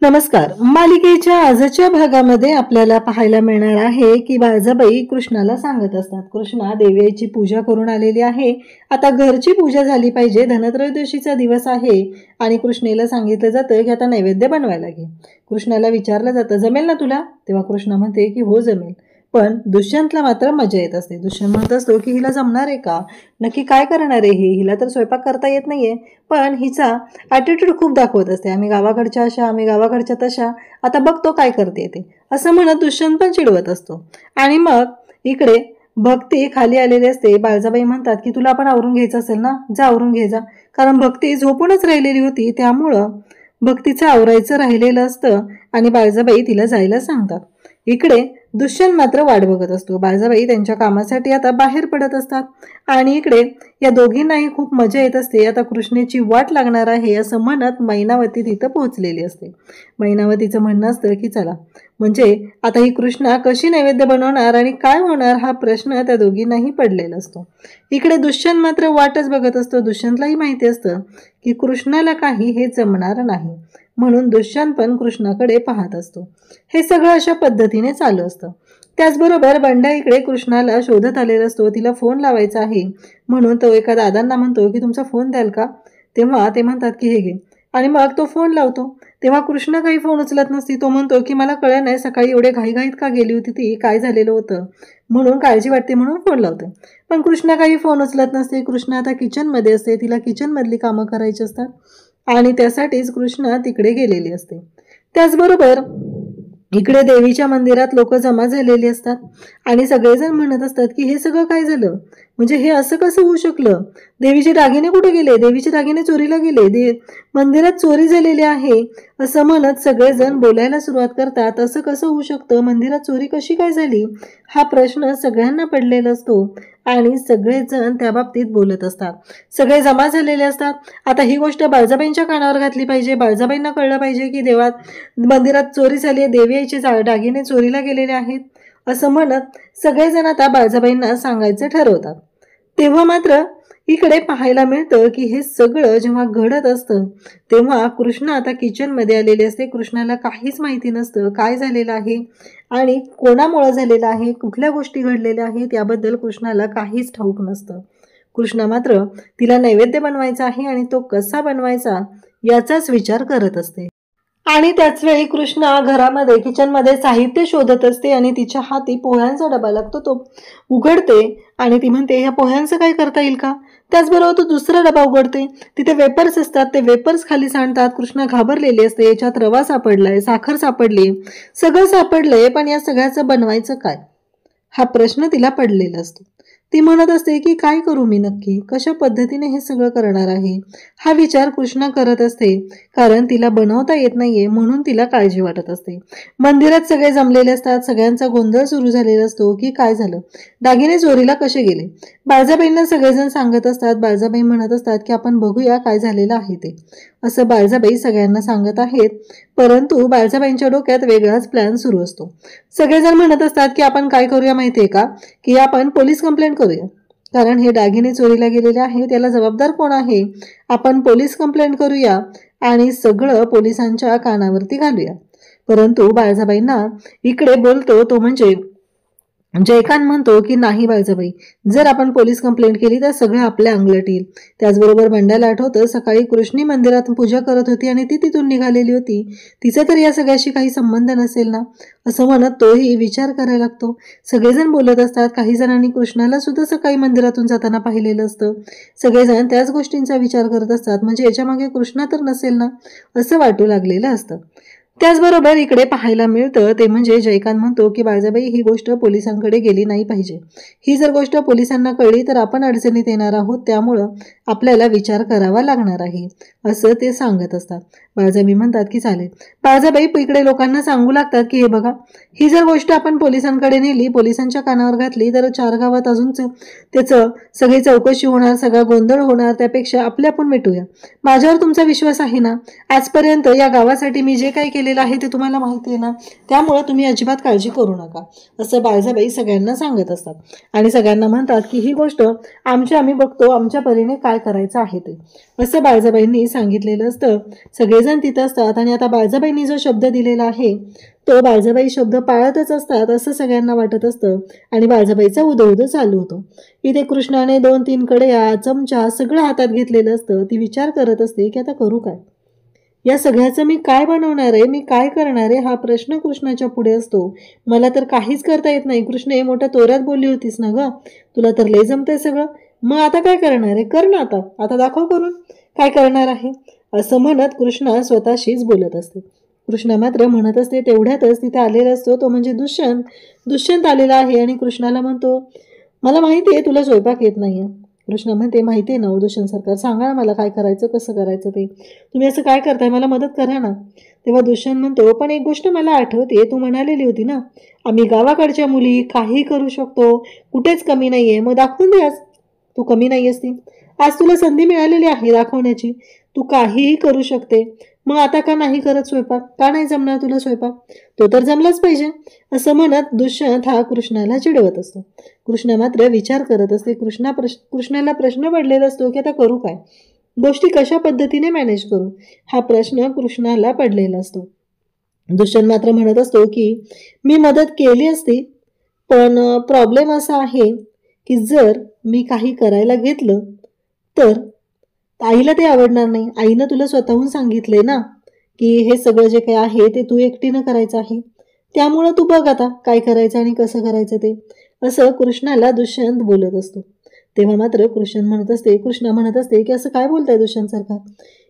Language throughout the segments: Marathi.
नमस्कार. मालिकेच्या आजच्या भागामध्ये आपल्याला पाहायला मिळणार आहे की बाळजाबाई कृष्णाला सांगत असतात, कृष्णा देवीची पूजा करून आलेली आहे, आता घरची पूजा झाली पाहिजे, धनत्रयोदशीचा दिवस आहे आणि कृष्णेला सांगितलं जातं की आता नैवेद्य बनवायला घे. कृष्णाला विचारलं जातं, जमेल ना तुला? तेव्हा कृष्णा म्हणते की हो जमेल. पण दुष्यंतला मात्र मजा येत असते. दुष्यंत म्हणत असतो की हिला जमणार आहे का, नक्की काय करणार आहे हिला तर स्वयंपाक करता येत नाहीये, पण हिचा ॲटिट्यूड खूप दाखवत असते, आम्ही गावाकडच्या अशा, आम्ही गावाकडच्या तशा, आता बघतो काय करते ते, असं म्हणत दुष्यंत पण चिडवत असतो. आणि मग इकडे भक्ती खाली आलेली असते. बाळजाबाई म्हणतात की तुला पण आवरून घ्यायचं असेल ना, जा आवरून घे जा. कारण भक्ती झोपूनच राहिलेली होती, त्यामुळं भक्तीचं आवरायचं राहिलेलं असतं आणि बाळजाबाई तिला जायला सांगतात. इकडे दुष्यंत मात्र वाट बघत असतो. बाळजाबाई त्यांच्या कामासाठी आता बाहेर पडत असतात आणि इकडे या दोघींनाही खूप मजा येत असते. आता कृष्णेची वाट लागणार आहे असं म्हणत मैनावती तिथं पोहोचलेली असते. मैनावतीचं म्हणणं असतं की चला, म्हणजे आता ही कृष्णा कशी नैवेद्य बनवणार आणि काय होणार हा प्रश्न त्या दोघींनाही पडलेला असतो. इकडे दुष्यंत मात्र वाटच बघत असतो. दुष्यंतलाही माहिती असतं की कृष्णाला काही हे जमणार नाही, म्हणून दुष्यंत पण कृष्णाकडे पाहत असतो. हे सगळं अशा पद्धतीने चालू असतं. त्याचबरोबर बंड्या इकडे कृष्णाला शोधत आलेला असतो. तिला फोन लावायचा आहे म्हणून तो एका दादांना म्हणतो की तुमचा फोन द्याल का. तेव्हा ते म्हणतात की हे घे, आणि मग तो फोन लावतो. तेव्हा कृष्णा काही फोन उचलत नसती. तो म्हणतो की मला कळलं नाही सकाळी एवढे घाईघाईत का गेली होती ती, काय झालेलं होतं, म्हणून काळजी वाटते म्हणून फोन लावतो. पण कृष्णा काही फोन उचलत नसते. कृष्णा आता किचनमध्ये असते, तिला किचनमधली कामं करायची असतात आणि त्यासाठीच कृष्णा तिकडे गेलेली असते. त्याचबरोबर इकडे देवीच्या मंदिरात लोक जमा झालेली असतात आणि सगळेजण म्हणत असतात की हे सगळं काय झालं, म्हणजे हे असं कसं होऊ शकलं, देवीचे दागिने कुठे गेले, देवीचे दागिने चोरीला गेले, मंदिरात चोरी झालेली आहे असं म्हणत सगळेजण बोलायला सुरुवात करतात. असं कसं होऊ शकतं, मंदिरात चोरी कशी काय झाली, हा प्रश्न सगळ्यांना पडलेला असतो आणि सगळेजण त्या बाबतीत बोलत असतात. सगळे जमा झालेले असतात. आता ही गोष्ट बाळजाबाईंच्या कानावर घातली पाहिजे, बाळजाबाईंना कळलं पाहिजे की मंदिरात चोरी झाली आहे, देवी आईचे दागिने चोरीला गेलेले आहेत असं म्हणत सगळेजण आता बाळजाबाईंना सांगायचं ठरवतात. तेव्हा मात्र इकडे पाहायला मिळतं की हे सगळं जेव्हा घडत असतं तेव्हा कृष्णा आता किचनमध्ये आलेले असते. कृष्णाला काहीच माहिती नसतं काय झालेलं आहे आणि कोणामुळे झालेलं आहे, कुठल्या गोष्टी घडलेल्या आहेत याबद्दल कृष्णाला काहीच ठाऊक नसतं. कृष्णा मात्र तिला नैवेद्य बनवायचा आहे आणि तो कसा बनवायचा याचाच विचार करत असते. आणि त्याच वेळी कृष्णा घरामध्ये किचनमध्ये साहित्य शोधत असते आणि तिच्या हाती पोह्यांचा डबा लागतो. तो उघडते आणि ती म्हणते ह्या पोह्यांचं काय करता येईल का. त्याचबरोबर तो दुसरा डबा उघडते, तिथे वेपर्स असतात, ते वेपर्स खाली सांडतात. कृष्णा घाबरलेली असते, याच्यात रवा सापडलाय, साखर सापडली, सगळं सापडलंय, पण या सगळ्याचं बनवायचं काय हा प्रश्न तिला पडलेला असतो. ती म्हणत असते की काय करू मी नक्की, कशा पद्धतीने हे सगळं करणार आहे हा विचार कृष्णा करत असते, कारण तिला बनवता येत नाहीये म्हणून तिला काळजी वाटत असते. मंदिरात सगळे जमलेले असतात, सगळ्यांचा गोंधळ सुरू झालेला असतो की काय झालं, दागिने चोरीला कसे गेले. बाळजाबाईंना सगळेजण सांगत असतात. बाळजाबाई म्हणत असतात की आपण बघूया काय झालेलं आहे ते, असं बाळजाबाई सगळ्यांना सांगत आहेत. परंतु बाळजाबाईंच्या डोक्यात वेगळाच प्लॅन सुरू असतो. सगळेजण म्हणत असतात की आपण काय करूया माहितीये का, की आपण पोलीस कंप्लेंट करूया, कारण हे दागिने चोरीला गेलेले आहे, त्याला जबाबदार कोण आहे, आपण पोलीस कंप्लेंट करूया आणि सगळं पोलिसांच्या कानावरती घालूया. परंतु बाळजाबाईंना इकडे बोलतो तो म्हणजे जयकांत म्हणतो की नाही बाळजाबाई, जर आपण पोलीस कंप्लेंट केली तर सगळं आपल्या अंगलट येईल. त्याचबरोबर बंड्याला आठवतं सकाळी कृष्णी मंदिरात पूजा करत होती आणि ती तिथून निघालेली होती, तिचा तर या सगळ्याशी काही संबंध नसेल ना, असं म्हणत तोही विचार करायला लागतो. सगळेजण बोलत असतात. काही जणांनी कृष्णाला सुद्धा सकाळी मंदिरातून जाताना पाहिलेलं असतं. सगळेजण त्याच गोष्टींचा विचार करत असतात, म्हणजे याच्या मागे कृष्णा तर नसेल ना असं वाटू लागलेलं असतं. त्याचबरोबर इकडे पाहायला मिळतं ते म्हणजे जयकांत म्हणतो की बाळजाबाई ही गोष्ट पोलिसांकडे गेली नाही पाहिजे, ही जर गोष्ट पोलिसांना कळली तर आपण अडचणीत येणार आहोत, त्यामुळं आपल्याला विचार करावा लागणार आहे असं ते सांगत असतात. बाळजाबाई म्हणतात की चालेल. बाळजाबाई इकडे लोकांना सांगू लागतात की हे बघा, ही जर गोष्ट आपण पोलिसांकडे नेली, पोलिसांच्या कानावर घातली तर 4 गावात अजून त्याचं सगळी चौकशी होणार, सगळा गोंधळ होणार, त्यापेक्षा आपले आपण मिटूया. माझ्यावर तुमचा विश्वास आहे ना, आजपर्यंत या गावासाठी मी जे काही केलेलं आहे ते तुम्हाला माहिती आहे ना, त्यामुळे तुम्ही अजिबात काळजी करू नका असं बाळजाबाई सगळ्यांना सांगत असतात आणि सगळ्यांना म्हणतात की ही गोष्ट आम्ही बघतो, आमच्या परीने काय करायचं आहे ते, असं बाळजाबाईंनी सांगितलेलं असतं. सगळेजण तिथं असतात आणि आता बाळजाबाईंनी जो शब्द दिलेला आहे तो बाळजाबाई शब्द पाळतच असतात असं सगळ्यांना वाटत असतं आणि बाळजाबाईचा उदो चालू होतो. इथे कृष्णाने 2-3 कड्या, चमचा सगळं हातात घेतलेलं असतं. ती विचार करत असते की आता करू काय, या सगळ्याचं मी काय बनवणार आहे, मी काय करणार आहे, हा प्रश्न कृष्णाच्या पुढे असतो. मला तर काहीच करता येत नाही. कृष्णे, मोठ्या तोऱ्यात बोलली होतीस ना ग, तुला तर लय जमतंय सगळं, मग आता काय करणार आहे, कर ना, आता दाखव करून काय करणार आहे, असं म्हणत कृष्णा स्वतःशीच बोलत असते. कृष्णा मात्र म्हणत असते. तेवढ्यातच तिथे आलेला असतो तो म्हणजे दुष्यंत आलेला आहे आणि कृष्णाला म्हणतो, मला माहिती आहे तुला स्वयंपाक येत नाहीये. कृष्णा म्हणते, माहिती आहे ना दुष्यंत सरकार, सांगा ना मला काय करायचं, कसं करायचं ते, तुम्ही असं काय करताय, मला मदत करा ना. तेव्हा दुष्यंत म्हणतो, पण एक गोष्ट मला आठवते, तू म्हणालेली होती ना आम्ही गावाकडच्या मुली काही करू शकतो, कुठेच कमी नाहीये, मग दाखवून दे आज, तू कमी नाही असती, आज तुला संधी मिळालेली आहे दाखवण्याची, तू काहीही करू शकते. मग आता का नाही करत स्वयंपाक, का नाही जमणार तुला स्वयंपाक, तो तर जमलाच पाहिजे, असं म्हणत दुष्यंत हा कृष्णाला चिडवत असतो. कृष्णा मात्र विचार करत असते. कृष्णाला प्रश्न पडलेला असतो की आता करू काय, गोष्टी कशा पद्धतीने मॅनेज करू, हा प्रश्न कृष्णाला पडलेला असतो. दुष्यंत मात्र म्हणत असतो की मी मदत केली असती, पण प्रॉब्लेम असा आहे की जर मी काही करायला घेतलं तर आईला ते आवडणार नाही. आईनं तुला स्वतःहून सांगितले ना की हे सगळं जे काही आहे ते तू एकटीनं करायचं आहे, त्यामुळं तू बघ आता काय करायचं आणि कसं करायचं ते, असं कृष्णाला दुष्यंत बोलत असतो. तेव्हा मात्र कृष्णा म्हणत असते की असं काय बोलताय दुष्यंत सरकार.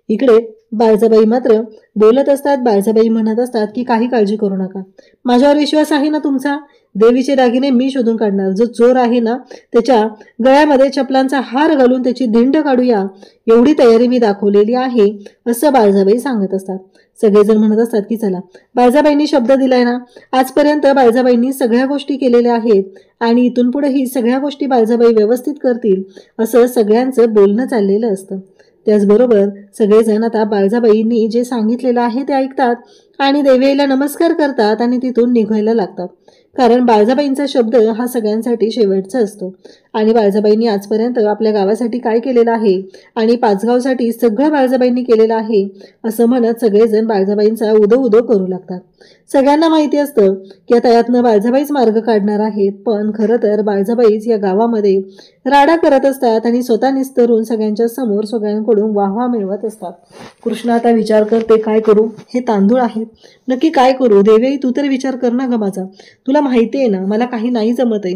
इकडे बाळजाबाई मात्र बोलत असतात. बाळजाबाई म्हणत असतात की काही काळजी करू नका, माझ्यावर विश्वास आहे ना तुमचा, देवीचे दागिने मी शोधून काढणार, जो चोर आहे ना त्याच्या गळ्यामध्ये चपलांचा हार घालून त्याची धिंड काढूया, एवढी तयारी मी दाखवलेली आहे, असं बाळजाबाई सांगत असतात. सगळेजण म्हणत असतात की चला, बाळजाबाईंनी शब्द दिलाय ना, आजपर्यंत बाळजाबाईंनी सगळ्या गोष्टी केलेल्या आहेत आणि इथून पुढे ही सगळ्या गोष्टी बाळजाबाई व्यवस्थित करतील, असं सगळ्यांचं बोलणं चाललेलं असतं. त्याचबरोबर सगळेजण आता बाळजाबाईंनी जे सांगितलेलं आहे ते ऐकतात आणि देवीला नमस्कार करतात आणि तिथून निघायला लागतात. कारण बाळजाबाईंचा शब्द हा सगळ्यांसाठी शेवटचा असतो आणि बाळजाबाईंनी आजपर्यंत आपल्या गावासाठी काय केलेलं आहे आणि पाचगावसाठी सगळं बाळजाबाईंनी केलेलं आहे असं म्हणत सगळेजण बाळजाबाईंचा उदो करू लागतात. सगळ्यांना माहिती असतं की आता यातनं बाळजाबाईच मार्ग काढणार आहेत, पण खरं तर बाळजाबाईच या गावामध्ये राडा करत असतात आणि स्वतः निस्तरून सगळ्यांच्या समोर सगळ्यांकडून वाहवा मिळवत असतात. कृष्ण आता विचार करते, काय करू, हे तांदूळ आहेत, नक्की काय करू. देवी, तू तर विचार कर ना ग माझा, तुला माहिती आहे ना मला काही नाही जमत आहे,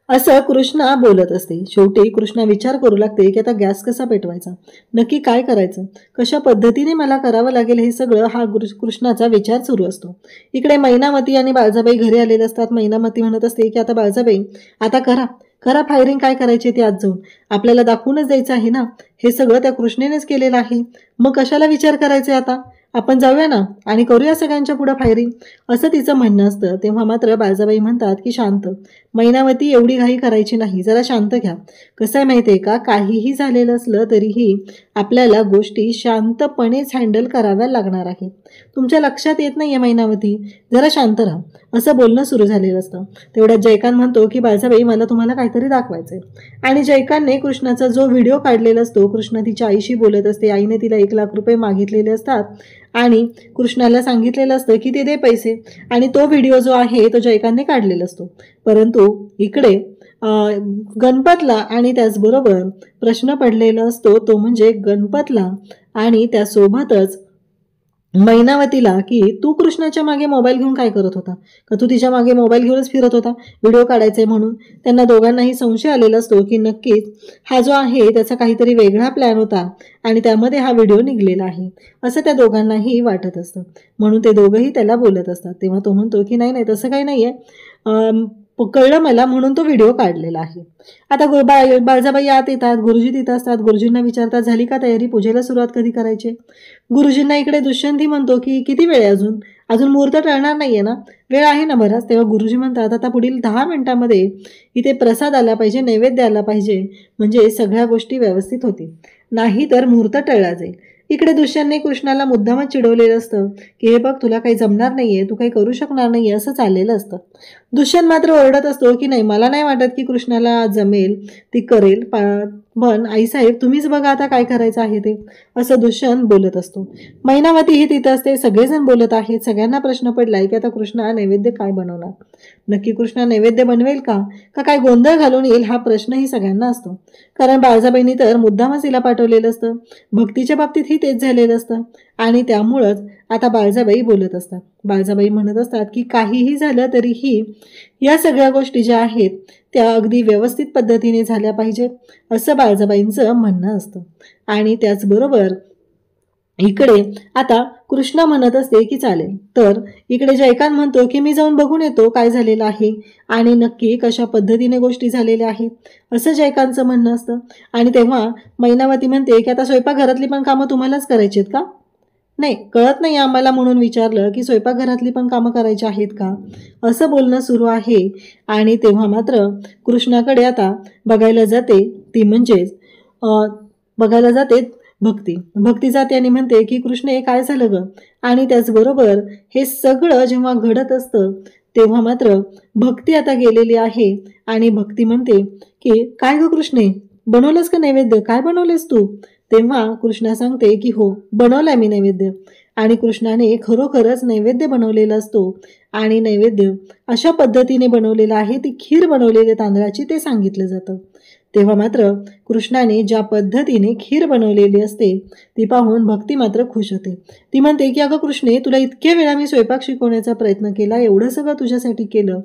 असं कृष्णा बोलत असते. शेवटी कृष्णा विचार करू लागते की आता गॅस कसा पेटवायचा, नक्की काय करायचं, कशा पद्धतीने मला करावं लागेल, हे सगळं हा कृष्णाचा विचार सुरू असतो. इकडे मैनावती आणि बाळजाबाई घरी आलेले असतात. मैनावती म्हणत असते की आता बाळजाबाई, आता करा फायरिंग, काय करायची ते आज जाऊन आपल्याला दाखवूनच द्यायचं आहे ना, हे सगळं त्या कृष्णेनेच केलेलं आहे, मग कशाला विचार करायचे, आता आपण जाऊया ना आणि करूया सगळ्यांच्या पुढे फायरिंग, असं तिचं म्हणणं असतं. तेव्हा मात्र बाळजाबाई म्हणतात की शांत, मैनावती एवढी घाई करायची नाही, जरा शांत घ्या. कसं आहे माहिती आहे का, काहीही झालेलं असलं तरीही आपल्याला गोष्टी शांतपणेच हँडल कराव्या लागणार आहे. तुमच्या लक्षात येत नाहीये मैनावती, जरा शांत राहा, असं बोलणं सुरू झालेलं असतं. तेवढ्यात जयकांत म्हणतो की बाळजाबाई, मला तुम्हाला काहीतरी दाखवायचंय. आणि जयकांतने कृष्णाचा जो व्हिडिओ काढलेला असतो, कृष्णा तिच्या आईशी बोलत असते, आईने तिला 1 लाख रुपये मागितलेले असतात आणि कृष्णाला सांगितलेलं असतं की ते दे पैसे, आणि तो व्हिडिओ जो आहे तो जयकांतने काढलेला असतो. परंतु इकडे गणपतला आणि त्याचबरोबर प्रश्न पडलेला असतो तो म्हणजे गणपतला आणि त्यासोबतच मैनावतीला की तू कृष्णाच्या मागे मोबाईल घेऊन काय करत होता, का तू तिच्या मागे मोबाईल घेऊनच फिरत होता व्हिडिओ काढायचे म्हणून. त्यांना दोघांनाही संशय आलेला असतो की नक्कीच हा जो आहे त्याचा काहीतरी वेगळा प्लॅन होता आणि त्यामध्ये हा व्हिडिओ निघलेला आहे असं त्या दोघांनाही वाटत असतं. म्हणून ते दोघंही त्याला बोलत असतात. तेव्हा तो म्हणतो की नाही तसं काही नाहीये, कळलं मला, म्हणून तो व्हिडिओ काढलेला आहे. आता बाळजाबाई आत येतात, गुरुजी तिथं असतात. गुरुजींना विचारतात, झाली का तयारी, पूजेला सुरुवात कधी करायची. गुरुजींना इकडे दुष्यंती म्हणतो की किती वेळ आहे, अजून मुहूर्त टळणार नाहीये ना, वेळ आहे ना बराच. तेव्हा गुरुजी म्हणतात, आता पुढील 10 मिनिटांमध्ये इथे प्रसाद आला पाहिजे, नैवेद्य आला पाहिजे, म्हणजे सगळ्या गोष्टी व्यवस्थित होतील, नाही तर मुहूर्त टळला जाईल. इकडे दुष्यंतने कृष्णाला मुद्दामच चिडवलेलं असतं की हे बघ, तुला काही जमणार नाहीये, तू काही करू शकणार नाहीये, असं चाललेलं असतं. दुष्यंत मात्र ओरडत असतो की नाही, मला नाही वाटत की कृष्णाला जमेल, ती करेल, पण आईसाहेब तुम्हीच बघा आता काय करायचं आहे ते, असं दुष्यंत बोलत असतो. मैनावतीही तिथं असते. सगळेजण बोलत आहेत. सगळ्यांना प्रश्न पडलाय की आता कृष्णा नैवेद्य काय बनवणार. नक्की कृष्णा नैवेद्य बनवेल का काय गोंधळ घालून येईल हा प्रश्नही सगळ्यांना असतो. कारण बाळजाबाईंनी तर मुद्दामच तिला पाठवलेलं असतं. भक्तीच्या बाबतीतही तेच झालेलं असतं आणि त्यामुळंच आता बाळजाबाई बोलत असतात. बाळजाबाई म्हणत असतात की काहीही झालं तरीही या सगळ्या गोष्टी ज्या आहेत त्या अगदी व्यवस्थित पद्धतीने झाल्या पाहिजेत, असं बाळजाबाईंचं म्हणणं असतं. आणि त्याचबरोबर इकडे आता कृष्णा म्हणत असते की चालेल. तर इकडे जयकांत म्हणतो की मी जाऊन बघून येतो काय झालेलं आहे आणि नक्की कशा पद्धतीने गोष्टी झालेल्या आहेत, असं जयकांतचं म्हणणं असतं. आणि तेव्हा मैनावती म्हणते की आता स्वयंपाकघरातली पण कामं तुम्हालाच करायची आहेत का. नाही, कळत नाही आम्हाला म्हणून विचारलं की स्वयंपाकघरातली पण कामं करायची आहेत का, असं बोलणं सुरू आहे. आणि तेव्हा मात्र कृष्णाकडे आता बघायला जाते ती म्हणजेच बघायला जाते भक्ती जाते आणि म्हणते की कृष्ण हे काय झालं ग. आणि त्याचबरोबर हे सगळं जेव्हा घडत असतं तेव्हा मात्र भक्ती आता गेलेली आहे आणि भक्ती म्हणते की काय ग कृष्णे, बनवलंस का नैवेद्य, काय बनवलेस तू. तेव्हा कृष्णा सांगते की हो बनवलाय मी नैवेद्य. आणि कृष्णाने खरोखरच नैवेद्य बनवलेला असतो आणि नैवेद्य अशा पद्धतीने बनवलेला आहे, ती खीर बनवलेली तांदळाची ते सांगितलं जातं. तेव्हा मात्र कृष्णाने ज्या पद्धतीने खीर बनवलेली असते ती पाहून भक्ती मात्र खुश होते. ती म्हणते की अगं कृष्णे, तुला इतक्या वेळा मी स्वयंपाक शिकवण्याचा प्रयत्न केला, एवढं सगळं तुझ्यासाठी केलं,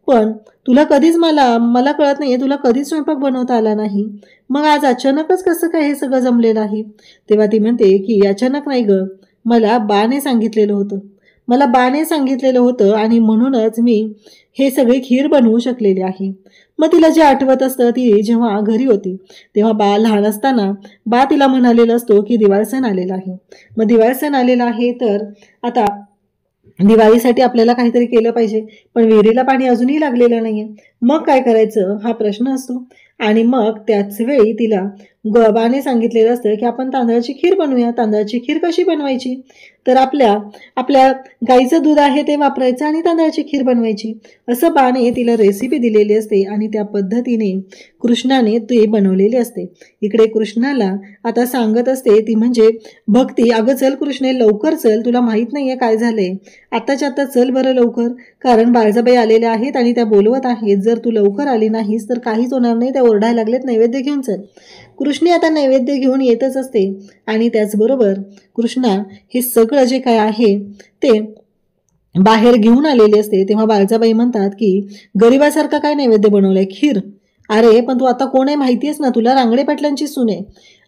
पण तुला कधीच मला कळत नाहीये तुला कधीच स्वयंपाक बनवता आला नाही, मग आज अचानकच कसं काय हे सगळं जमलेलं आहे. तेव्हा ती म्हणते की अचानक नाही ग, मला बाने सांगितलेलं होतं आणि म्हणूनच मी हे सगळे खीर बनवू शकलेली आहे. मग तिला जे आठवत असतं ती जेव्हा घरी होती तेव्हा लहान असताना तिला म्हणालेलं असतो की दिवाळी सण आलेला आहे. मग दिवाळी सण आलेला आहे तर आता दिवाळीसाठी आपल्याला काहीतरी केलं पाहिजे, पण विहिरीला पाणी अजूनही लागलेलं नाहीये, मग काय करायचं हा प्रश्न असतो. आणि मग त्याच वेळी तिला बाने सांगितलेलं असतं की आपण तांदळाची खीर बनवूया. तांदळाची खीर कशी बनवायची, तर आपल्या गाईचं दूध आहे ते वापरायचं आणि तांदळाची खीर बनवायची, असं बाने तिला रेसिपी दिलेली असते आणि त्या पद्धतीने कृष्णाने ते बनवलेले असते. इकडे कृष्णाला आता सांगत असते ती म्हणजे भक्ती, अगं चल कृष्णे लवकर चल, तुला माहित नाहीये काय झालंय, आत्ताच्या आत्ता चल बरं लवकर, कारण बाळजाबाई आलेल्या आहेत आणि त्या बोलवत आहेत, जर तू लवकर आली नाहीस तर काहीच होणार नाही, त्या ओरडायला लागलेत नैवेद्य घेऊन चल. कृष्णे आता नैवेद्य घेऊन येतच असते आणि त्याचबरोबर कृष्णा हे सगळं जे काय आहे ते बाहेर घेऊन आलेले असते. तेव्हा बाळजाबाई म्हणतात की गरिबासारखा काय नैवेद्य बनवलाय, खीर, अरे पण तू आता कोण आहे माहितीयेस ना, तुला रांगडे पाटलांची सून आहे.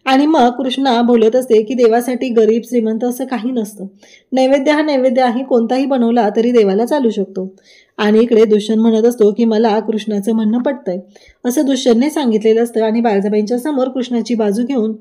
आणि मग कृष्णा बोलत असते की देवासाठी गरीब श्रीमंत असं काही नसतं, नैवेद्य हा नैवेद्य आहे, कोणताही बनवला तरी देवाला चालू शकतो. आणि इकडे दुष्यंत म्हणत असतो की मला कृष्णाचं म्हणणं पटतंय, असं दुष्यंतने सांगितलेलं असतं आणि बाळजाबाईंच्या समोर कृष्णाची बाजू घेऊन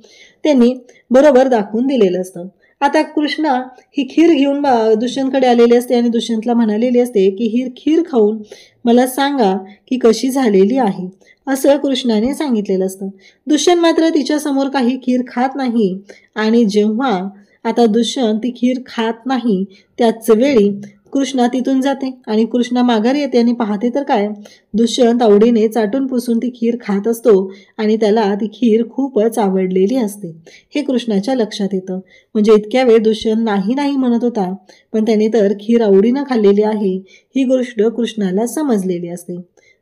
त्यांनी बरोबर दाखवून दिलेलं असतं. आता कृष्णा ही खीर घेऊन दुष्यंतकडे आलेली असते आणि दुष्यंतला म्हणालेली असते की ही खीर खाऊन मला सांगा की कशी झालेली आहे, असं कृष्णाने सांगितलेलं असतं. दुष्यंत मात्र तिच्या समोर काही खीर खात नाही आणि जेव्हा आता दुष्यंत ती खीर खात नाही त्याच वेळी कृष्णा तिथून जाते आणि कृष्णा माघारी येते आणि पाहते तर काय, दुष्यंत आवडीने चाटून पुसून ती खीर खात असतो आणि त्याला ती खीर खूपच आवडलेली असते. हे कृष्णाच्या लक्षात येतं. म्हणजे इतक्या वेळ दुष्यंत नाही म्हणत होता, पण त्याने तर खीर आवडीनं खाल्लेली आहे ही गोष्ट कृष्णाला समजलेली असते.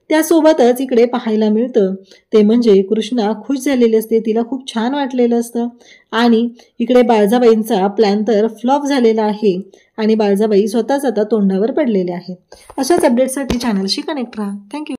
त्यासोबतच इकडे पाहायला मिळतं ते म्हणजे कृष्णा खुश झालेली असते, तिला खूप छान वाटलेलं असतं. आणि इकडे बाळजाबाईंचा प्लॅन तर फ्लॉप झालेला आहे आणि बाळजाबाई स्वतःच आता तोंडावर पडलेले आहेत. अशाच अपडेटसाठी चॅनलशी कनेक्ट राहा. थँक्यू.